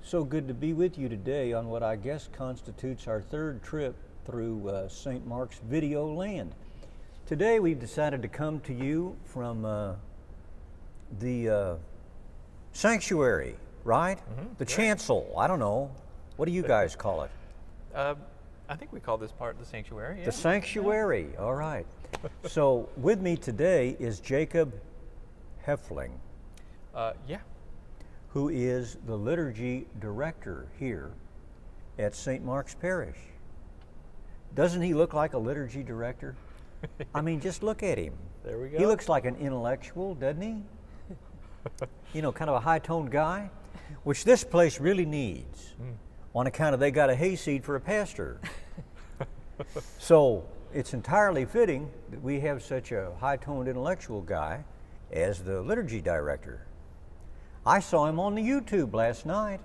So good to be with you today on what I guess constitutes our third trip through St. Mark's Video Land. Today we've decided to come to you from the sanctuary, right? The chancel, I don't know. What do you guys call it? I think we call this part the sanctuary. Yeah. The sanctuary, all right. So with me today is Jacob Hofeling. Yeah. Who is the liturgy director here at St. Mark's Parish. Doesn't he look like a liturgy director? I mean, just look at him. There we go. He looks like an intellectual, doesn't he? You know, kind of a high-toned guy, which this place really needs on account of they got a hayseed for a pastor. So it's entirely fitting that we have such a high-toned intellectual guy as the liturgy director. I saw him on the YouTube last night.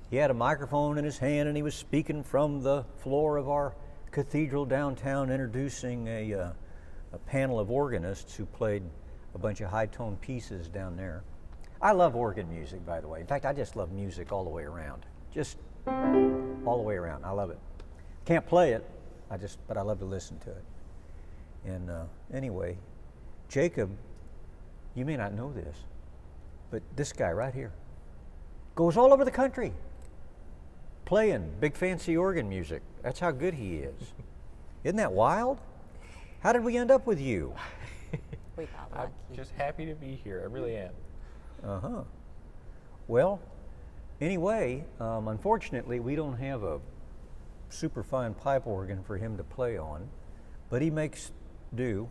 He had a microphone in his hand and he was speaking from the floor of our cathedral downtown, introducing a panel of organists who played a bunch of high-tone pieces down there. I love organ music, by the way. In fact, I just love music all the way around. Just all the way around. I love it. Can't play it, but I love to listen to it. And anyway, Jacob, you may not know this, but this guy right here goes all over the country playing big fancy organ music. That's how good he is. Isn't that wild? How did we end up with you? We got lucky. I'm just happy to be here. I really am. Uh-huh. Well, anyway, unfortunately, we don't have a super fine pipe organ for him to play on, but he makes do,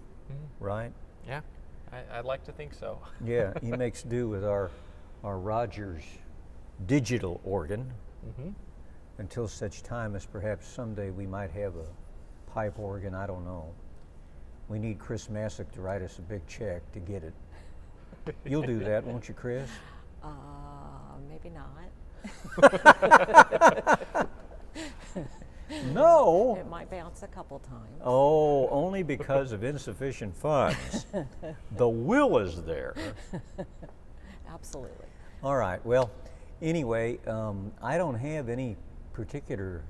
right? Yeah, I'd like to think so. Yeah, he makes do with our Rogers digital organ until such time as perhaps someday we might have a pipe organ. I don't know. We need Chris Masick to write us a big check to get it. You'll do that, won't you, Chris? Maybe not. No. It might bounce a couple times. Oh, only because of insufficient funds. The will is there. Absolutely. All right. Well, anyway, I don't have any particular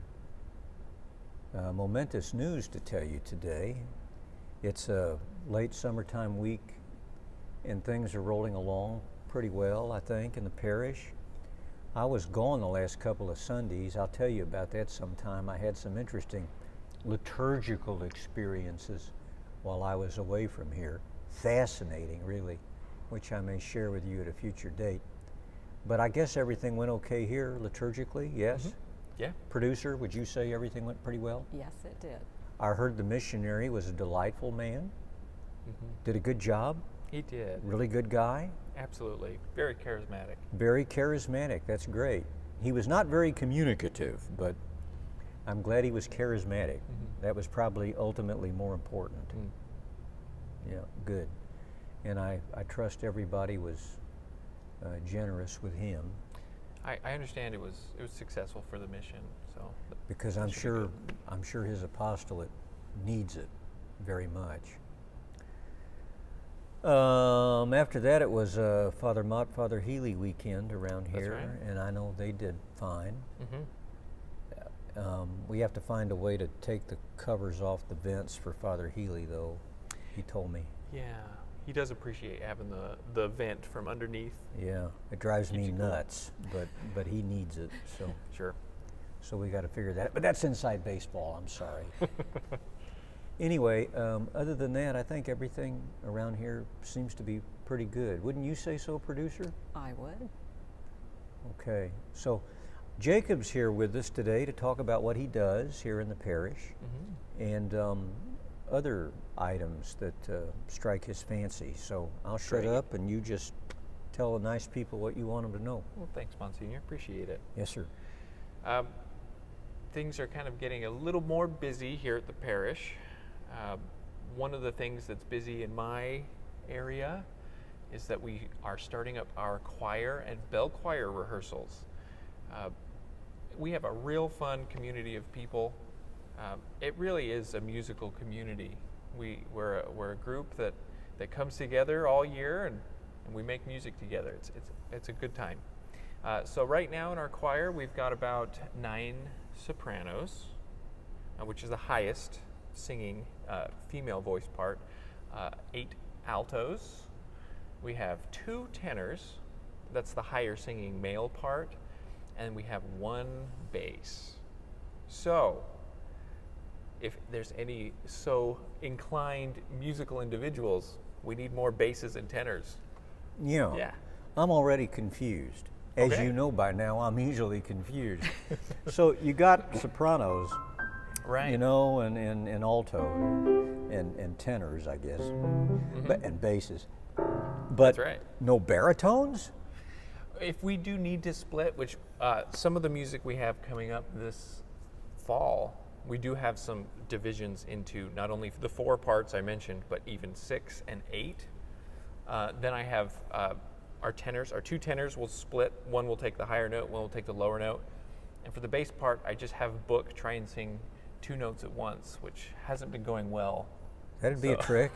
momentous news to tell you today. It's a late summertime week, and things are rolling along pretty well, I think, in the parish. I was gone the last couple of Sundays. I'll tell you about that sometime. I had some interesting liturgical experiences while I was away from here. Fascinating, really, which I may share with you at a future date. But I guess everything went okay here liturgically, yes? Yeah. Producer, would you say everything went pretty well? Yes, it did. I heard the missionary was a delightful man. Did a good job. He did. Really good guy. Absolutely. Very charismatic. Very charismatic. That's great. He was not very communicative, but I'm glad he was charismatic. That was probably ultimately more important. Yeah, good. And I trust everybody was generous with him. I understand it was successful for the mission. So because I'm sure his apostolate needs it very much. After that, it was Father Mott, Father Healy weekend around here, That's right. and I know they did fine. We have to find a way to take the covers off the vents for Father Healy, though. He told me. Yeah, he does appreciate having the vent from underneath. Yeah, it drives me Keeps you cool. nuts, but he needs it. So Sure. So we got to figure that. But that's inside baseball. I'm sorry. Anyway, other than that, I think everything around here seems to be pretty good. Wouldn't you say so, producer? I would. Okay. So Jacob's here with us today to talk about what he does here in the parish and other items that strike his fancy. So I'll shut up and you just tell the nice people what you want them to know. Well, thanks, Monsignor. Appreciate it. Yes, sir. Things are kind of getting a little more busy here at the parish. One of the things that's busy in my area is that we are starting up our choir and bell choir rehearsals. We have a real fun community of people. It really is a musical community. We're a group that comes together all year and we make music together. It's a good time. So right now in our choir, we've got about 9 sopranos, which is the highest singing female voice part, 8 altos. We have 2 tenors, that's the higher singing male part, and we have 1 bass. So, if there's any so inclined musical individuals, we need more basses and tenors. Yeah. I'm already confused. As Okay. you know by now, I'm easily confused. So you got sopranos, Right. you know, and alto, and tenors, I guess, and basses. But That's right. no baritones? If we do need to split, which some of the music we have coming up this fall, we do have some divisions into not only the 4 parts I mentioned, but even 6 and 8. Then I have our tenors, our 2 tenors will split. One will take the higher note, one will take the lower note. And for the bass part, I just have Book try and sing 2 notes at once, which hasn't been going well. That'd be a trick.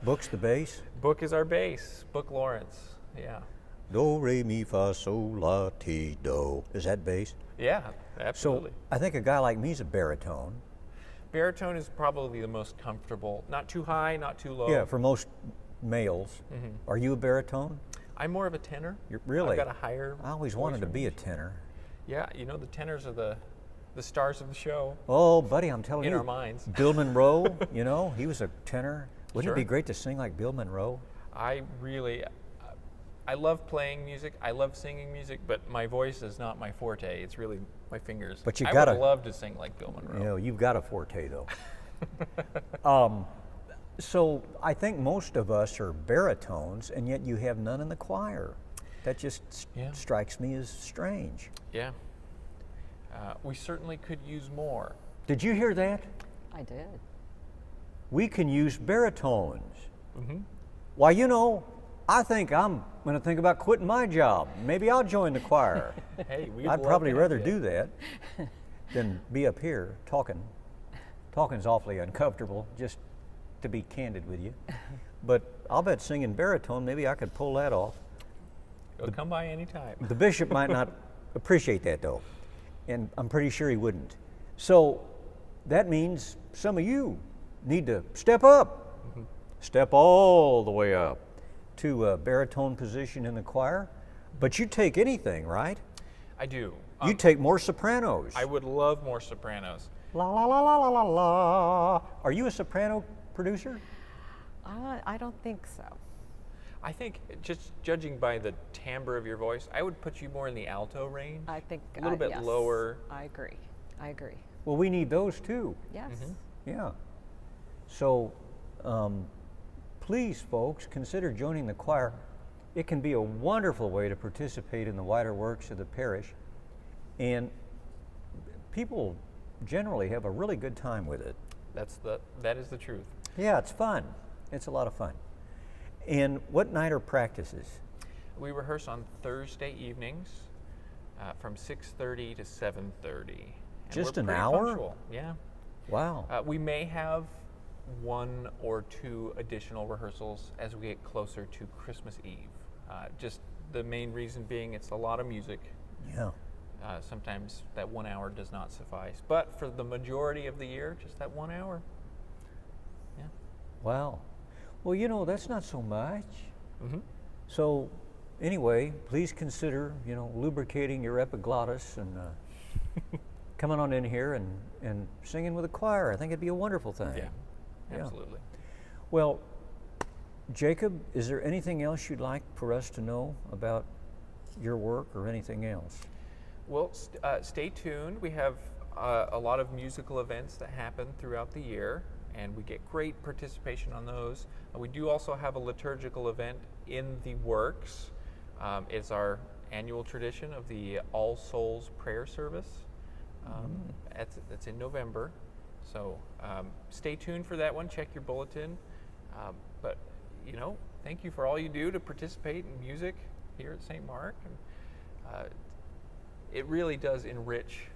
Book's the bass. Book is our bass, Book Lawrence. Yeah. Do, re, mi, fa, sol, la, ti, do. Is that bass? Yeah, So absolutely. I think a guy like me's a baritone. Baritone is probably the most comfortable. Not too high, not too low. Yeah, for most males. Are you a baritone? I'm more of a tenor. You're really? I've got a higher. I always voice wanted to range. be a tenor. Yeah, you know, the tenors are the stars of the show Oh, buddy, I'm telling in you. our minds. Bill Monroe, you know, he was a tenor. Wouldn't it be Sure. great to sing like Bill Monroe? I really, I love playing music. I love singing music, but my voice is not my forte. It's really my fingers. But you I gotta- would love to sing like Bill Monroe. You know, you've got a forte though. So I think most of us are baritones, and yet you have none in the choir. That just Yeah. strikes me as strange. Yeah. We certainly could use more. Did you hear that? I did. We can use baritones. Why, you know, I think I'm going to think about quitting my job. Maybe I'll join the choir. Hey, we'd I'd love probably to have rather you. do that than be up here talking. Talking's awfully uncomfortable, just to be candid with you. But I'll bet singing baritone, maybe I could pull that off. You'll come by anytime. The bishop might not appreciate that though, and I'm pretty sure he wouldn't. So that means some of you need to step up, step all the way up to a baritone position in the choir. But you take anything, right? I do. You take more sopranos. I would love more sopranos. La la la la la la la. Are you a soprano producer? I don't think so. I think just judging by the timbre of your voice, I would put you more in the alto range. I think a little bit yes, lower. I agree. I agree. Well, we need those too. Yes. Yeah. So, please, folks, consider joining the choir. It can be a wonderful way to participate in the wider works of the parish, and people generally have a really good time with it. That is the truth. Yeah, it's fun. It's a lot of fun. And what night are practices? We rehearse on Thursday evenings from 6:30 to 7:30. And Just we're an pretty hour? punctual. Yeah. Wow. We may have 1 or 2 additional rehearsals as we get closer to Christmas Eve. Just the main reason being it's a lot of music. Yeah. Sometimes that 1 hour does not suffice. But for the majority of the year, just that 1 hour. Yeah. Wow. Well, you know, that's not so much. Mm-hmm. So, anyway, please consider, you know, lubricating your epiglottis and coming on in here and singing with a choir. I think it'd be a wonderful thing. Yeah. Yeah. Absolutely. Well, Jacob, is there anything else you'd like for us to know about your work or anything else? Well, stay tuned. We have a lot of musical events that happen throughout the year, and we get great participation on those. We do also have a liturgical event in the works. It's our annual tradition of the All Souls prayer service. That's in November. So stay tuned for that one. Check your bulletin. But, you know, thank you for all you do to participate in music here at St. Mark. And, it really does enrich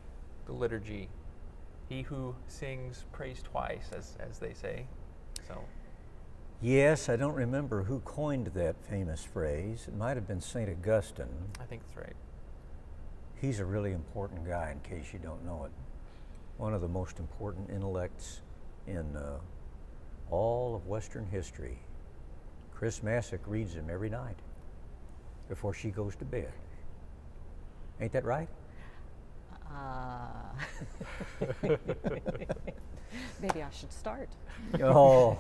the liturgy. He who sings prays twice, as they say. So, Yes, I don't remember who coined that famous phrase. It might have been St. Augustine. I think that's right. He's a really important guy, in case you don't know it. One of the most important intellects in all of Western history. Chris Masick reads him every night before she goes to bed. Ain't that right? Maybe I should start. Oh,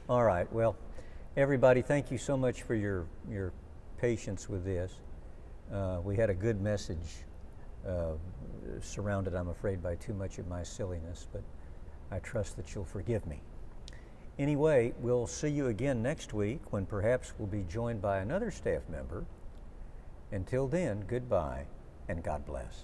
all right. Well, everybody, thank you so much for your patience with this. We had a good message surrounded, I'm afraid, by too much of my silliness, but I trust that you'll forgive me. Anyway, we'll see you again next week when perhaps we'll be joined by another staff member. Until then, goodbye and God bless.